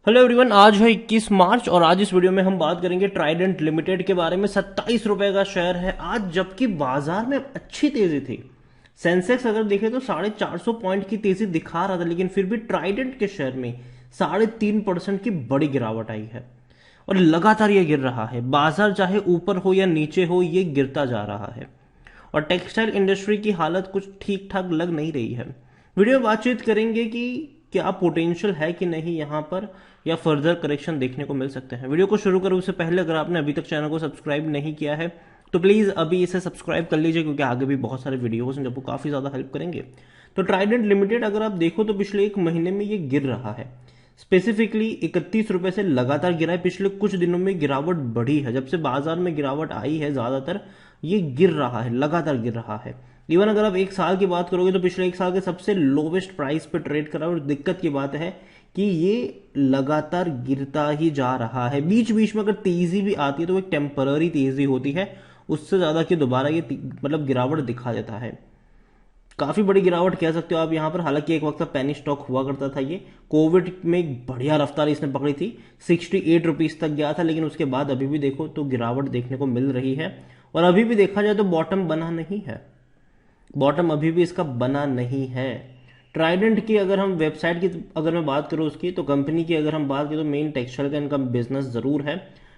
Hello everyone, आज है 21 मार्च और आज इस वीडियो में हम बात करेंगे ट्राइडेंट लिमिटेड के बारे में। 27 रुपए का शेयर है आज, जबकि बाजार में अच्छी तेजी थी। सेंसेक्स अगर देखें तो 450 पॉइंट की तेजी दिखा रहा था, लेकिन फिर भी ट्राइडेंट के शेयर में 3.5% की बड़ी गिरावट आई है और लगातार ये गिर रहा है। बाजार चाहे ऊपर हो या नीचे हो, ये गिरता जा रहा है और टेक्सटाइल इंडस्ट्री की हालत कुछ ठीक ठाक लग नहीं रही है। वीडियो में बातचीत करेंगे कि क्या पोटेंशियल है कि नहीं यहाँ पर, या फर्दर करेक्शन देखने को मिल सकते हैं। वीडियो को शुरू करूँ उससे पहले अगर आपने अभी तक चैनल को सब्सक्राइब नहीं किया है तो प्लीज़ अभी इसे सब्सक्राइब कर लीजिए, क्योंकि आगे भी बहुत सारे वीडियोस हैं जो आपको काफ़ी ज़्यादा हेल्प करेंगे। तो ट्राइडेंट लिमिटेड अगर आप देखो तो पिछले एक महीने में ये गिर रहा है। स्पेसिफिकली 31 रुपए से लगातार गिरा है। पिछले कुछ दिनों में गिरावट बढ़ी है। जब से बाजार में गिरावट आई है, ज्यादातर ये गिर रहा है, लगातार गिर रहा है। इवन अगर आप एक साल की बात करोगे तो पिछले एक साल के सबसे लोवेस्ट प्राइस पे ट्रेड करा। और दिक्कत की बात है कि ये लगातार गिरता ही जा रहा है। बीच बीच में अगर तेजी भी आती है तो एक टेम्पररी तेजी होती है, उससे ज्यादा कि दोबारा ये मतलब गिरावट दिखा देता है। काफी बड़ी गिरावट कह सकते हो आप यहाँ पर। हालांकि एक वक्त पेनी स्टॉक हुआ करता था, ये कोविड में एक बढ़िया रफ्तार इसने पकड़ी थी, 68 रुपीज तक गया था। लेकिन उसके बाद अभी भी देखो तो गिरावट देखने को मिल रही है। और अभी भी देखा जाए तो बॉटम बना नहीं है, बॉटम अभी भी इसका बना नहीं है। ट्राइडेंट की अगर हम वेबसाइट की अगर मैं बात करूँ उसकी, तो कंपनी की अगर हम बात करें तो मेन टेक्सटाइल का इनका बिजनेस जरूर है,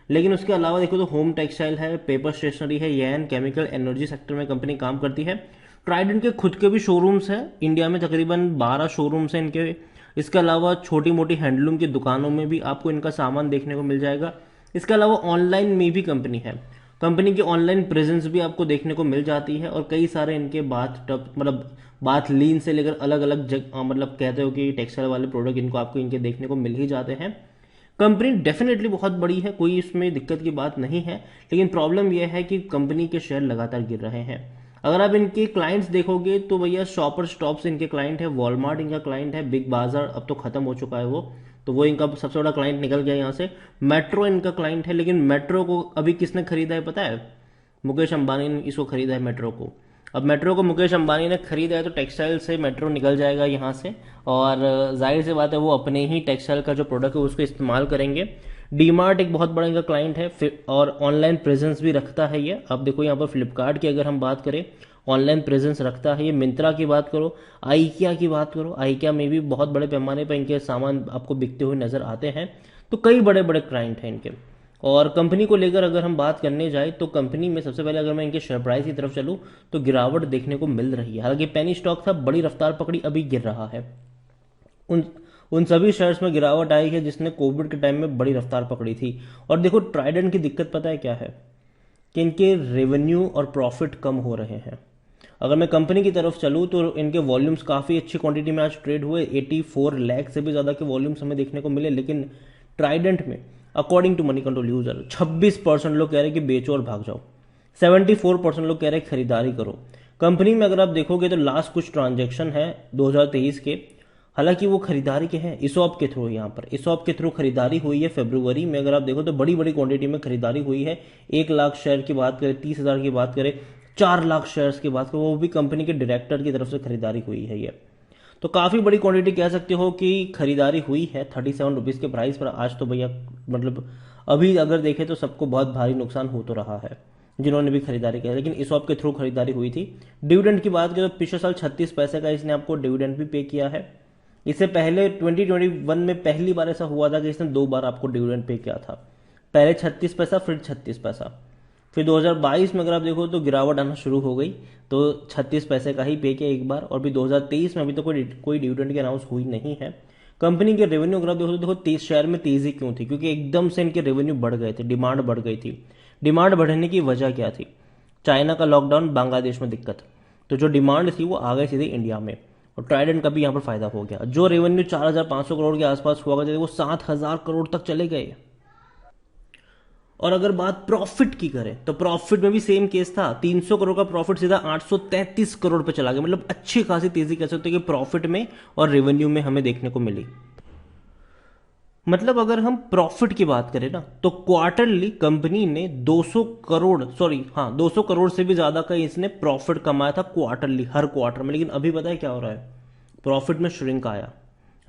लेकिन उसके अलावा देखो तो होम टेक्सटाइल है, पेपर स्टेशनरी है, यैन केमिकल एनर्जी सेक्टर में कंपनी काम करती है। ट्राइडेंट के खुद के भी शोरूम्स हैं इंडिया में, तकरीबन 12 शोरूम्स हैं इनके। इसके अलावा छोटी मोटी हैंडलूम की दुकानों में भी आपको इनका सामान देखने को मिल जाएगा। इसके अलावा ऑनलाइन में भी कंपनी है। कंपनी की ऑनलाइन प्रेजेंस भी आपको देखने को मिल जाती है और कई सारे इनके बाथ टब मतलब बाथ लीन से लेकर अलग अलग मतलब कहते हो कि टेक्सटाइल वाले प्रोडक्ट इनको आपको इनके देखने को मिल ही जाते हैं। कंपनी डेफिनेटली बहुत बड़ी है, कोई इसमें दिक्कत की बात नहीं है, लेकिन प्रॉब्लम यह है कि कंपनी के शेयर लगातार गिर रहे हैं। अगर आप इनके क्लाइंट्स देखोगे तो भैया शॉपर स्टॉप्स इनके क्लाइंट है, वॉलमार्ट इनका क्लाइंट है, बिग बाजार अब तो खत्म हो चुका है वो, तो वो इनका सबसे बड़ा क्लाइंट निकल गया यहाँ से। मेट्रो इनका क्लाइंट है, लेकिन मेट्रो को अभी किसने खरीदा है पता है? मुकेश अंबानी ने इसको खरीदा है, मेट्रो को। अब मेट्रो को मुकेश अंबानी ने खरीदा है तो टेक्सटाइल से मेट्रो निकल जाएगा यहाँ से, और जाहिर सी बात है वो अपने ही टेक्सटाइल का जो प्रोडक्ट है उसको इस्तेमाल करेंगे। डीमार्ट एक बहुत बड़ा इनका क्लाइंट है और ऑनलाइन प्रेजेंस भी रखता है ये। अब देखो यहाँ पर फ्लिपकार्ट की अगर हम बात करें, ऑनलाइन प्रेजेंस रखता है ये। मिंत्रा की बात करो, आइकिया की बात करो, आइकिया में भी बहुत बड़े पैमाने पर इनके सामान आपको बिकते हुए नजर आते हैं। तो कई बड़े बड़े क्लाइंट हैं इनके। और कंपनी को लेकर अगर हम बात करने जाए तो कंपनी में सबसे पहले अगर मैं इनके शेयर प्राइस की तरफ चलूँ तो गिरावट देखने को मिल रही है। हालांकि पेनी स्टॉक था, बड़ी रफ्तार पकड़ी, अभी गिर रहा है। उन उन सभी शेयर्स में गिरावट आई है जिसने कोविड के टाइम में बड़ी रफ्तार पकड़ी थी। और देखो ट्राइडेंट की दिक्कत पता है क्या है, कि इनके रेवेन्यू और प्रॉफिट कम हो रहे हैं। अगर मैं कंपनी की तरफ चलूँ तो इनके वॉल्यूम्स काफ़ी अच्छी क्वांटिटी में आज ट्रेड हुए, 84 लाख से भी ज़्यादा के वॉल्यूम्स हमें देखने को मिले। लेकिन ट्राइडेंट में according to Moneycontrol user 26% लोग कह रहे हैं कि बेचो और भाग जाओ, 74% लोग कह रहे हैं खरीदारी करो। कंपनी में अगर आप देखोगे तो लास्ट कुछ ट्रांजेक्शन है 2023 के, हालांकि वो खरीदारी के हैं इसॉप के थ्रू। यहाँ पर इसॉप के थ्रू खरीदारी हुई है फरवरी में। अगर आप देखो तो बड़ी बड़ी क्वांटिटी में खरीदारी हुई है। 1 लाख शेयर की बात करें, 30,000 की बात करें, 4 लाख शेयर्स की बात करें, वो भी कंपनी के डायरेक्टर की तरफ से खरीदारी हुई है ये। तो काफ़ी बड़ी क्वांटिटी कह सकते हो कि खरीदारी हुई है 37 रुपीज़ के प्राइस पर। आज तो भैया मतलब अभी अगर देखें तो सबको बहुत भारी नुकसान हो तो रहा है जिन्होंने भी खरीदारी किया, लेकिन इसॉप के थ्रू खरीदारी हुई थी। डिविडेंड की बात करें तो पिछले साल 36 पैसे का इसने आपको डिविडेंड भी पे किया है। इससे पहले 2021 में पहली बार ऐसा हुआ था कि इसने 2 बार आपको डिविडेंड पे किया था, पहले 36 पैसा फिर 36 पैसा। फिर 2022 में अगर आप देखो तो गिरावट आना शुरू हो गई, तो 36 पैसे का ही पे किया एक बार। और भी 2023 में अभी तो कोई डिविडेंड की अनाउंस हुई नहीं है। कंपनी के रेवेन्यू अगर आप देखो तो देखो शेयर में तेजी क्यों थी, क्योंकि एकदम से इनके रेवेन्यू बढ़ गए थे, डिमांड बढ़ गई थी। डिमांड बढ़ने की वजह क्या थी? चाइना का लॉकडाउन, बांग्लादेश में दिक्कत, तो जो डिमांड थी वो आ गई सीधे इंडिया में, और ट्राइडेंट का भी यहाँ पर फायदा हो गया। जो रेवेन्यू 4,500 करोड़ के आसपास हुआ करते थे वो 7,000 करोड़ तक चले गए। और अगर बात प्रॉफिट की करें तो प्रॉफिट में भी सेम केस था, 300 करोड़ का प्रॉफिट सीधा 833 करोड़ पे चला गया। मतलब अच्छी खासी तेजी कह सकते हो कि प्रॉफिट में और रेवेन्यू में हमें देखने को मिली। मतलब अगर हम प्रॉफिट की बात करें ना तो क्वार्टरली कंपनी ने 200 करोड़ से भी ज्यादा का इसने प्रॉफिट कमाया था क्वार्टरली, हर क्वार्टर में। लेकिन अभी पता है क्या हो रहा है? प्रॉफिट में श्रिंक आया,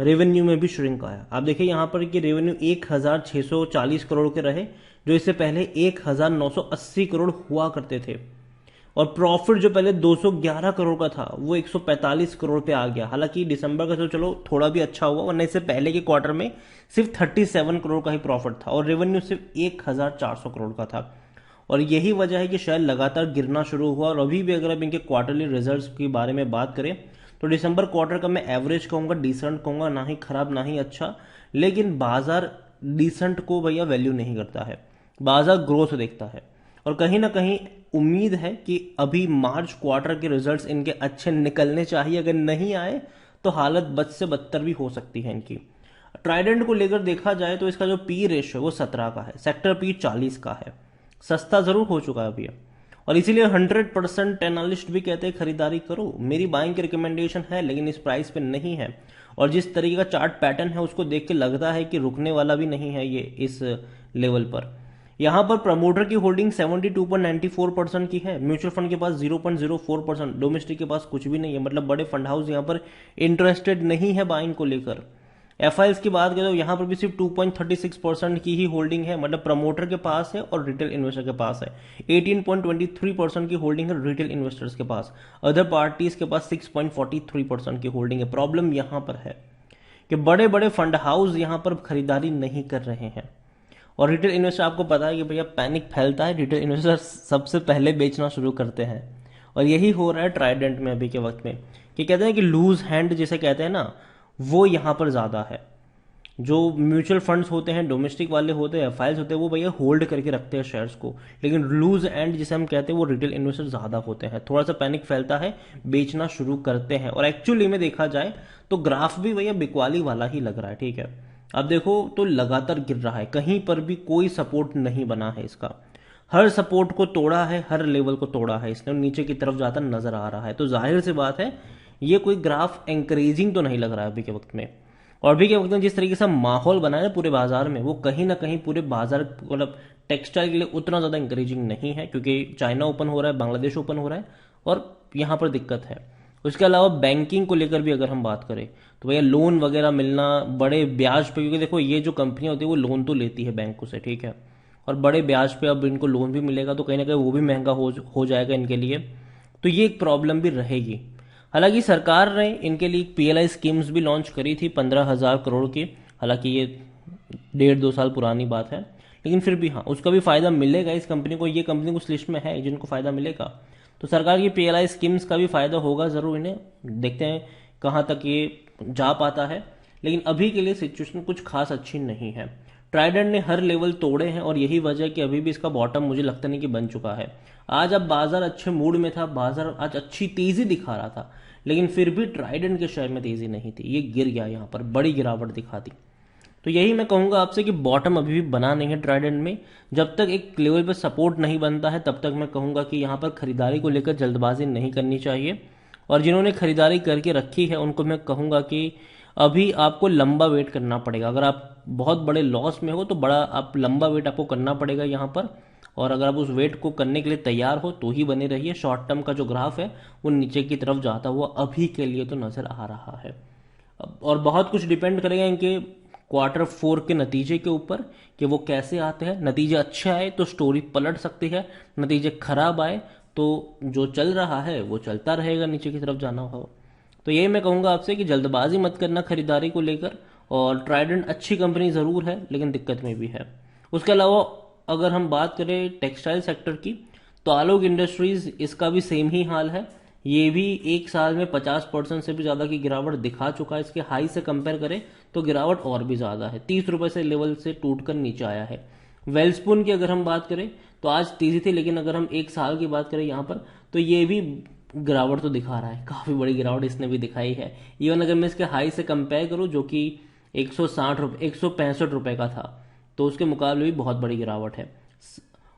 रेवेन्यू में भी श्रिंक आया। आप देखिए यहाँ पर कि रेवेन्यू 1640 करोड़ के रहे, जो इससे पहले 1980 करोड़ हुआ करते थे। और प्रॉफिट जो पहले 211 करोड़ का था वो 145 करोड़ पे आ गया। हालांकि दिसंबर का तो चलो थोड़ा भी अच्छा हुआ, वरना इससे पहले के क्वार्टर में सिर्फ 37 करोड़ का ही प्रॉफिट था और रेवेन्यू सिर्फ 1400 करोड़ का था। और यही वजह है कि शेयर लगातार गिरना शुरू हुआ। और अभी भी अगर आप इनके क्वार्टरली रिजल्ट्स के बारे में बात करें तो दिसंबर क्वार्टर का मैं एवरेज कहूंगा, डिसेंट कहूंगा, ना ही खराब ना ही अच्छा। लेकिन बाजार डिसेंट को भैया वैल्यू नहीं करता है, बाजार ग्रोथ देखता है। और कहीं ना कहीं उम्मीद है कि अभी मार्च क्वार्टर के रिजल्ट्स इनके अच्छे निकलने चाहिए, अगर नहीं आए तो हालत बद से बदतर भी हो सकती है इनकी। ट्राइडेंट को लेकर देखा जाए तो इसका जो पी रेशो है वो 17 का है, सेक्टर पी 40 का है, सस्ता जरूर हो चुका है अभी। और इसीलिए 100% एनालिस्ट भी कहते हैं खरीदारी करो। मेरी बाइंग की रिकमेंडेशन है लेकिन इस प्राइस पे नहीं है। और जिस तरीके का चार्ट पैटर्न है उसको देख के लगता है कि रुकने वाला भी नहीं है ये इस लेवल पर। यहां पर प्रमोटर की होल्डिंग 72.94% की है, म्यूचुअल फंड के पास 0.04%, डोमेस्टिक के पास कुछ भी नहीं है। मतलब बड़े फंड हाउस यहां पर इंटरेस्टेड नहीं है बाइंग को लेकर। एफआईएस की बात करें तो यहां पर भी सिर्फ 2.36% की ही होल्डिंग है, मतलब प्रमोटर के पास है और रिटेल इन्वेस्टर के पास है। 18.23% की होल्डिंग है रिटेल इन्वेस्टर्स के पास, अदर पार्टीज के पास 6.43% की होल्डिंग है। प्रॉब्लम यहां पर है कि बड़े बड़े फंड हाउस यहां पर खरीदारी नहीं कर रहे हैं। और रिटेल इन्वेस्टर, आपको पता है कि भैया पैनिक फैलता है, रिटेल इन्वेस्टर सबसे पहले बेचना शुरू करते हैं। और यही हो रहा है ट्राइडेंट में अभी के वक्त में, कि कहते हैं कि लूज हैंड जिसे कहते हैं ना, वो यहां पर ज्यादा है। जो म्यूचुअल फंड्स होते हैं, डोमेस्टिक वाले होते हैं, एफआईएस होते हैं, वो भैया होल्ड करके रखते हैं शेयर्स को। लेकिन लूज एंड जिसे हम कहते हैं वो रिटेल इन्वेस्टर ज्यादा होते हैं, थोड़ा सा पैनिक फैलता है, बेचना शुरू करते हैं। और एक्चुअली में देखा जाए तो ग्राफ भी भैया बिकवाली वाला ही लग रहा है। ठीक है, अब देखो तो लगातार गिर रहा है, कहीं पर भी कोई सपोर्ट नहीं बना है इसका। हर सपोर्ट को तोड़ा है, हर लेवल को तोड़ा है इसने, नीचे की तरफ जाता नजर आ रहा है। तो जाहिर सी बात है ये कोई ग्राफ एंकरेजिंग तो नहीं लग रहा है अभी के वक्त में। और अभी के वक्त में जिस तरीके से माहौल बना है पूरे बाजार में, वो कहीं ना कहीं पूरे बाजार मतलब टेक्सटाइल के लिए उतना ज्यादा इंकरेजिंग नहीं है, क्योंकि चाइना ओपन हो रहा है, बांग्लादेश ओपन हो रहा है और यहां पर दिक्कत है। उसके अलावा बैंकिंग को लेकर भी अगर हम बात करें तो भैया लोन वगैरह मिलना बड़े ब्याज पे, क्योंकि देखो ये जो कंपनियां होती है वो लोन तो लेती है बैंकों से, ठीक है, और बड़े ब्याज पे अब इनको लोन भी मिलेगा तो कहीं ना कहीं वो भी महंगा हो जाएगा इनके लिए। तो ये एक प्रॉब्लम भी रहेगी। हालांकि सरकार ने इनके लिए पीएलआई स्कीम्स भी लॉन्च करी थी 15,000 करोड़ की। हालांकि ये 1.5-2 साल पुरानी बात है, लेकिन फिर भी हाँ उसका भी फायदा मिलेगा इस कंपनी को। ये कंपनी उस लिस्ट में है जिनको फायदा मिलेगा, तो सरकार की पीएलआई स्कीम्स का भी फायदा होगा जरूर इन्हें। देखते हैं कहां तक ये जा पाता है, लेकिन अभी के लिए सिचुएशन कुछ खास अच्छी नहीं है। ट्राइडेंट ने हर लेवल तोड़े हैं और यही वजह है कि अभी भी इसका बॉटम मुझे लगता नहीं कि बन चुका है। आज अब बाजार अच्छे मूड में था, बाजार आज अच्छी तेजी दिखा रहा था, लेकिन फिर भी ट्राइडेंट के शेयर में तेजी नहीं थी, ये गिर गया, यहां पर बड़ी गिरावट दिखा दी। तो यही मैं कहूंगा आपसे कि बॉटम अभी भी बना नहीं है ट्राइडेंट में। जब तक एक लेवल पर सपोर्ट नहीं बनता है तब तक मैं कहूंगा कि यहां पर खरीदारी को लेकर जल्दबाजी नहीं करनी चाहिए। और जिन्होंने खरीदारी करके रखी है उनको मैं कहूंगा कि अभी आपको लंबा वेट करना पड़ेगा। अगर आप बहुत बड़े लॉस में हो तो बड़ा आप लंबा वेट आपको करना पड़ेगा यहां पर। और अगर आप उस वेट को करने के लिए तैयार हो तो ही बने रहिए। शॉर्ट टर्म का जो ग्राफ है वो नीचे की तरफ जाता हुआ अभी के लिए तो नजर आ रहा है। और बहुत कुछ डिपेंड करेगा इनके Q4 के नतीजे के ऊपर कि वो कैसे आते हैं। नतीजे अच्छे आए तो स्टोरी पलट सकती है, नतीजे खराब आए तो जो चल रहा है वो चलता रहेगा, नीचे की तरफ जाना हो। तो यही मैं कहूंगा आपसे कि जल्दबाजी मत करना खरीदारी को लेकर। और ट्राइडेंट अच्छी कंपनी जरूर है लेकिन दिक्कत में भी है। उसके अलावा अगर हम बात करें टेक्सटाइल सेक्टर की तो आलोक इंडस्ट्रीज, इसका भी सेम ही हाल है। ये भी एक साल में 50% से भी ज्यादा की गिरावट दिखा चुका है। इसके हाई से कंपेयर करें तो गिरावट और भी ज्यादा है, 30 रुपए से लेवल से टूटकर नीचे आया है। वेलस्पून की अगर हम बात करें तो आज तेजी थी, लेकिन अगर हम एक साल की बात करें यहाँ पर तो ये भी गिरावट तो दिखा रहा है, काफी बड़ी गिरावट इसने भी दिखाई है। इवन अगर मैं इसके हाई से कंपेयर करूं जो कि 160 रुपए 165 रुपए का था, तो उसके मुकाबले भी बहुत बड़ी गिरावट है।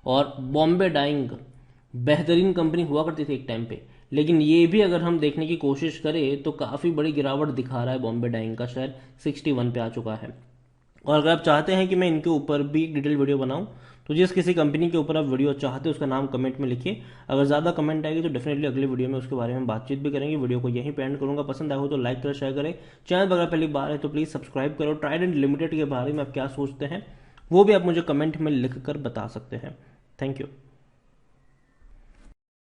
और बॉम्बे डाइंग बेहतरीन कंपनी हुआ करती थी एक टाइम पे, लेकिन ये भी अगर हम देखने की कोशिश करें तो काफी बड़ी गिरावट दिखा रहा है। बॉम्बे डाइंग का शेयर 61 पे आ चुका है। और अगर आप चाहते हैं कि मैं इनके ऊपर भी डिटेल वीडियो बनाऊं, तो जिस किसी कंपनी के ऊपर आप वीडियो चाहते हो उसका नाम कमेंट में लिखिए। अगर ज़्यादा कमेंट आएगी तो डेफिनेटली अगले वीडियो में उसके बारे में बातचीत भी करेंगे। वीडियो को यहीं पे एंड करूंगा। पसंद आया हो तो लाइक करें, शेयर करें। चैनल पर अगर पहली बार है तो प्लीज़ सब्सक्राइब करो। ट्राइडेंट लिमिटेड के बारे में आप क्या सोचते हैं वो भी आप मुझे कमेंट में लिख कर बता सकते हैं। Thank you.